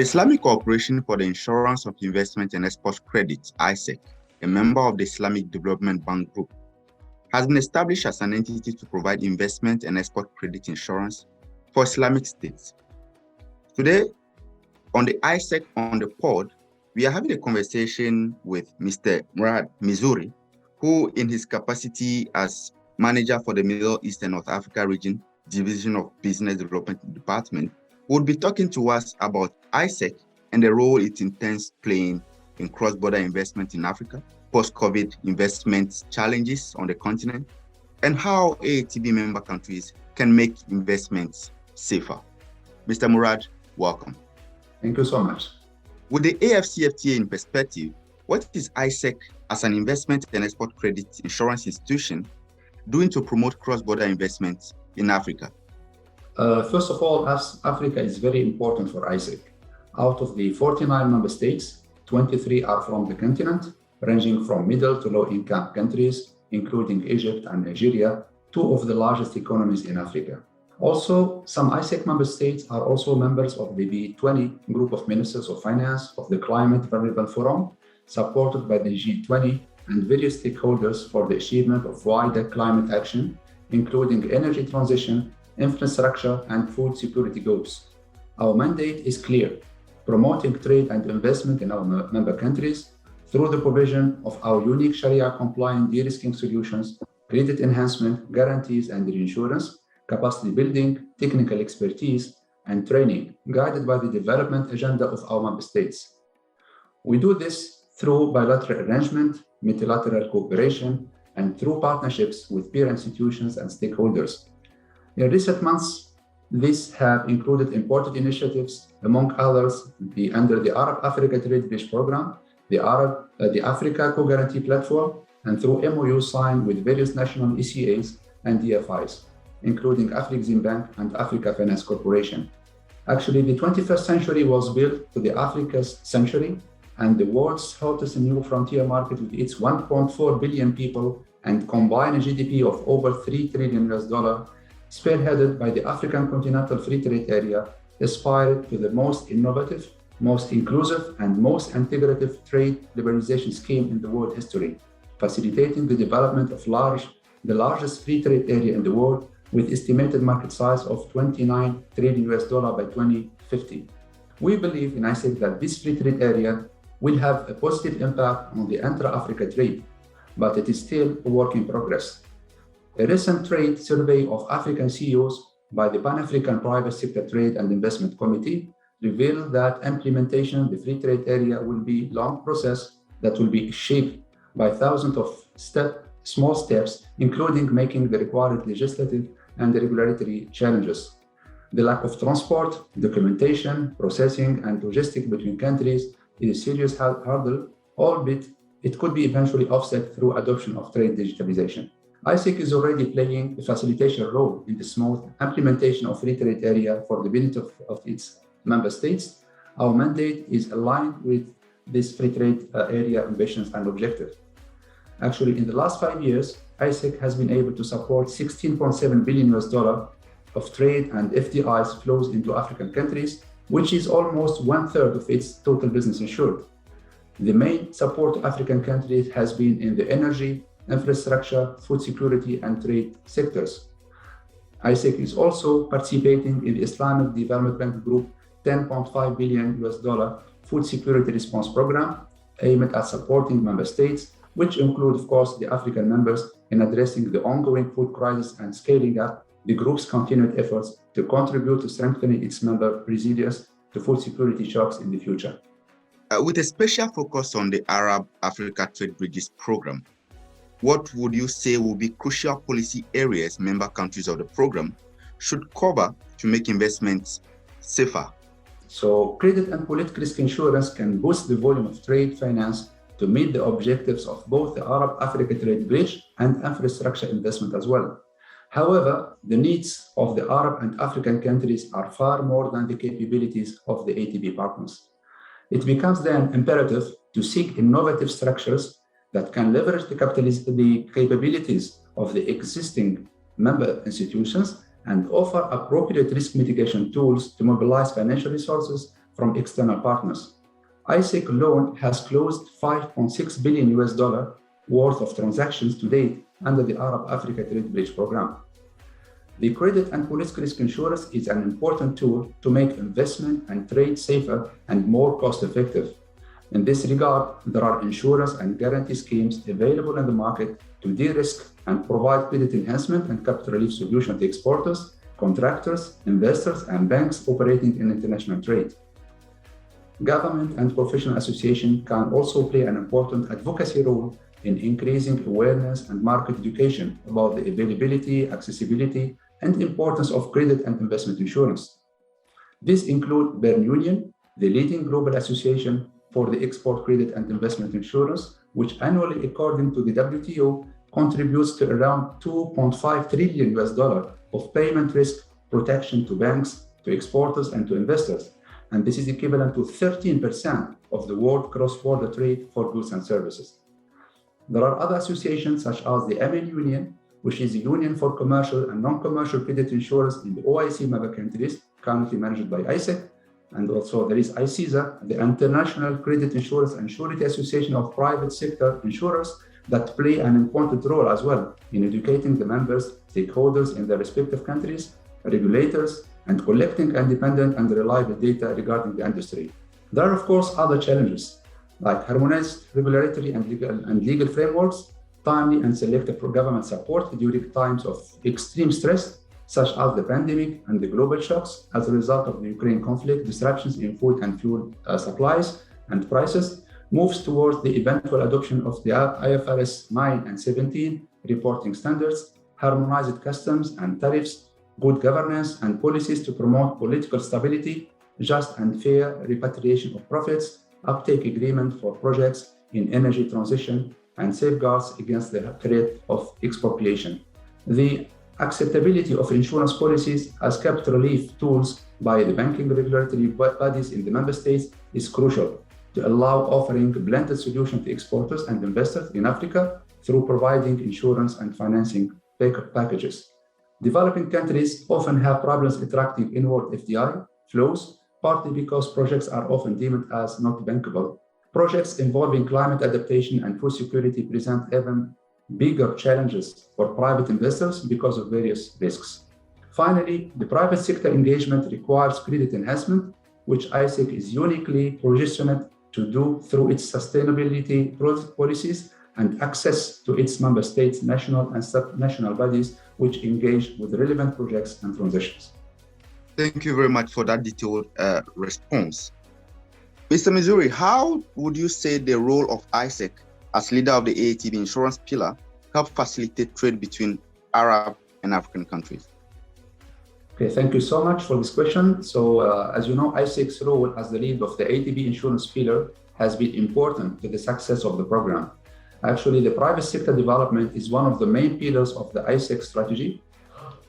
The Islamic Cooperation for the Insurance of Investment and Export Credit, ICIEC, a member of the Islamic Development Bank Group, has been established as an entity to provide investment and export credit insurance for Islamic states. Today, on the ICIEC on the pod, we are having a conversation with Mr. Mourad Mizouri, who in his capacity as manager for the Middle East and North Africa region, Division of Business Development Department, will be talking to us about ICIEC and the role it intends playing in cross-border investment in Africa, post-COVID investment challenges on the continent, and how AATB member countries can make investments safer. Mr. Mourad, welcome. Thank you so much. With the AFCFTA in perspective, what is ICIEC as an investment and export credit insurance institution doing to promote cross-border investments in Africa? First of all, as Africa is very important for ICIEC. Out of the 49 member states, 23 are from the continent, ranging from middle to low-income countries, including Egypt and Nigeria, two of the largest economies in Africa. Also, some ICIEC member states are also members of the B20 group of ministers of finance of the Climate Vulnerable Forum, supported by the G20 and various stakeholders for the achievement of wider climate action, including energy transition, infrastructure, and food security goals. Our mandate is clear: promoting trade and investment in our member countries through the provision of our unique Sharia-compliant de-risking solutions, credit enhancement, guarantees and reinsurance, capacity building, technical expertise, and training, guided by the development agenda of our member states. We do this through bilateral arrangement, multilateral cooperation, and through partnerships with peer institutions and stakeholders. In recent months, these have included important initiatives, among others, under the Arab-Africa Trade Bridge Program, the Africa Co-Guarantee Platform, and through MOUs signed with various national ECAs and DFIs, including Afrexim Bank and Africa Finance Corporation. Actually, the 21st century was built to the Africa's century, and the world's hottest new frontier market with its 1.4 billion people and combined GDP of over $3 trillion, spearheaded by the African Continental Free Trade Area, aspired to the most innovative, most inclusive, and most integrative trade liberalization scheme in the world history, facilitating the development of the largest free trade area in the world, with estimated market size of $29 trillion by 2050. We believe in ICIEC that this free trade area will have a positive impact on the intra-Africa trade, but it is still a work in progress. A recent trade survey of African CEOs by the Pan-African Private Sector Trade and Investment Committee revealed that implementation of the free trade area will be a long process that will be shaped by thousands of small steps, including making the required legislative and regulatory challenges. The lack of transport, documentation, processing, and logistics between countries is a serious hurdle, albeit it could be eventually offset through adoption of trade digitalization. ICIEC is already playing a facilitation role in the smooth implementation of free trade area for the benefit of its member states. Our mandate is aligned with this free trade area ambitions and objectives. Actually, in the last 5 years, ICIEC has been able to support $16.7 billion of trade and FDIs flows into African countries, which is almost 1/3 of its total business insured. The main support to African countries has been in the energy, infrastructure, food security, and trade sectors. ICIEC is also participating in the Islamic Development Bank Group $10.5 billion food security response program aimed at supporting member states, which include, of course, the African members, in addressing the ongoing food crisis and scaling up the group's continued efforts to contribute to strengthening its member resilience to food security shocks in the future. With a special focus on the Arab-Africa Trade Bridges Program, what would you say will be crucial policy areas member countries of the program should cover to make investments safer? So, credit and political risk insurance can boost the volume of trade finance to meet the objectives of both the Arab-Africa Trade Bridge and infrastructure investment as well. However, the needs of the Arab and African countries are far more than the capabilities of the ATB partners. It becomes then imperative to seek innovative structures that can leverage the capabilities of the existing member institutions and offer appropriate risk mitigation tools to mobilize financial resources from external partners. ICIEC alone has closed $5.6 billion worth of transactions to date under the Arab Africa Trade Bridge Program. The credit and political risk insurance is an important tool to make investment and trade safer and more cost-effective. In this regard, there are insurance and guarantee schemes available in the market to de-risk and provide credit enhancement and capital relief solutions to exporters, contractors, investors, and banks operating in international trade. Government and professional associations can also play an important advocacy role in increasing awareness and market education about the availability, accessibility, and importance of credit and investment insurance. These include Bern Union, the leading global association for the export credit and investment insurance, which annually, according to the WTO, contributes to around $2.5 trillion of payment risk protection to banks, to exporters, and to investors. And this is equivalent to 13% of the world cross-border trade for goods and services. There are other associations such as the MN Union, which is the Union for Commercial and Non-Commercial Credit Insurance in the OIC member countries, currently managed by ICIEC. And also there is ICIEC, the International Credit Insurance and Surety Association of Private Sector Insurers, that play an important role as well in educating the members, stakeholders in their respective countries, regulators, and collecting independent and reliable data regarding the industry. There are, of course, other challenges, like harmonized regulatory and legal frameworks, timely and selective government support during times of extreme stress, such as the pandemic and the global shocks as a result of the Ukraine conflict, disruptions in food and fuel supplies and prices, moves towards the eventual adoption of the IFRS 9 and 17 reporting standards, harmonized customs and tariffs, good governance and policies to promote political stability, just and fair repatriation of profits, uptake agreement for projects in energy transition, and safeguards against the threat of expropriation. The acceptability of insurance policies as capital relief tools by the banking regulatory bodies in the member states is crucial to allow offering a blended solution to exporters and investors in Africa through providing insurance and financing packages. Developing countries often have problems attracting inward FDI flows, partly because projects are often deemed as not bankable. Projects involving climate adaptation and food security present even bigger challenges for private investors because of various risks. Finally, the private sector engagement requires credit enhancement, which ICIEC is uniquely positioned to do through its sustainability policies and access to its member states' national and sub-national bodies, which engage with relevant projects and transitions. Thank you very much for that detailed response. Mr. Mizouri, how would you say the role of ICIEC as leader of the AATB insurance pillar help facilitate trade between Arab and African countries? Okay, thank you so much for this question. So, as you know, ICIEC's role as the lead of the AATB insurance pillar has been important to the success of the program. Actually, the private sector development is one of the main pillars of the ICIEC strategy,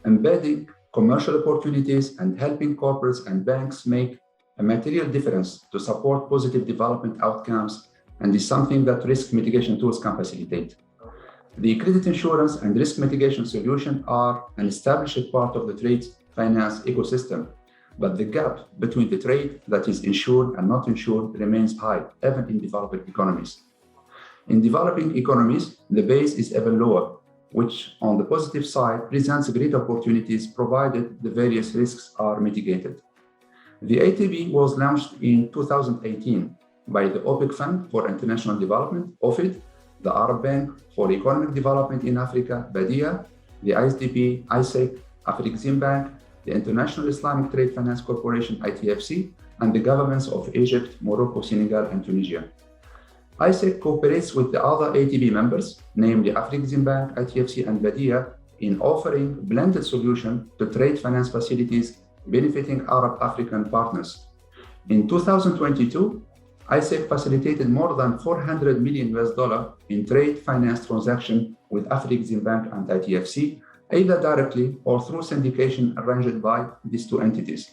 embedding commercial opportunities and helping corporates and banks make a material difference to support positive development outcomes, and is something that risk mitigation tools can facilitate. The credit insurance and risk mitigation solution are an established part of the trade finance ecosystem, but the gap between the trade that is insured and not insured remains high, even in developing economies. In developing economies, the base is even lower, which on the positive side presents great opportunities provided the various risks are mitigated. The AATB was launched in 2018 by the OPEC Fund for International Development, OFID, the Arab Bank for Economic Development in Africa, BADIA, the ISDP, ICIEC, Afrexim Bank, the International Islamic Trade Finance Corporation, ITFC, and the governments of Egypt, Morocco, Senegal, and Tunisia. ICIEC cooperates with the other AATB members, namely Afrexim Bank, ITFC, and BADIA, in offering blended solutions to trade finance facilities benefiting Arab African partners. In 2022, ICIEC facilitated more than $400 million in trade finance transactions with Afrexim Bank and ITFC, either directly or through syndication arranged by these two entities.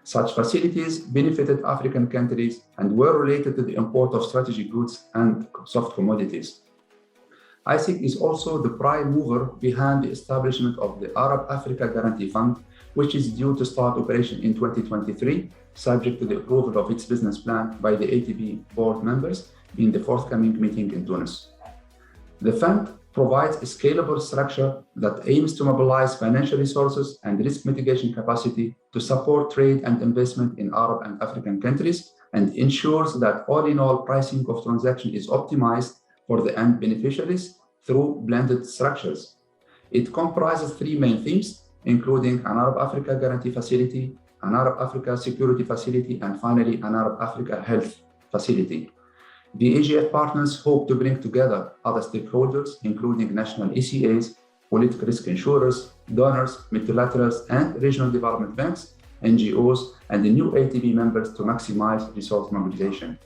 Such facilities benefited African countries and were related to the import of strategic goods and soft commodities. ICIEC is also the prime mover behind the establishment of the Arab Africa Guarantee Fund, which is due to start operation in 2023, subject to the approval of its business plan by the AATB board members in the forthcoming meeting in Tunis. The fund provides a scalable structure that aims to mobilize financial resources and risk mitigation capacity to support trade and investment in Arab and African countries, and ensures that all-in-all pricing of transaction is optimized for the end beneficiaries through blended structures. It comprises three main themes, including an Arab Africa Guarantee Facility, an Arab Africa Security Facility, and finally, an Arab Africa Health Facility. The AGF partners hope to bring together other stakeholders, including national ECAs, political risk insurers, donors, multilaterals, and regional development banks, NGOs, and the new ATB members to maximize resource mobilization.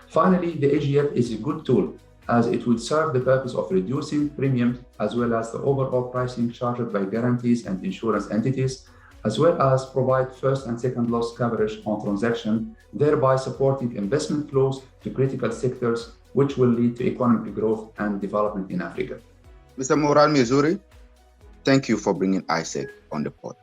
Finally, the AGF is a good tool as it will serve the purpose of reducing premiums as well as the overall pricing charged by guarantees and insurance entities, as well as provide first and second loss coverage on transaction, thereby supporting investment flows to critical sectors, which will lead to economic growth and development in Africa. Mr. Mourad Mizouri, thank you for bringing ICIEC on the pod.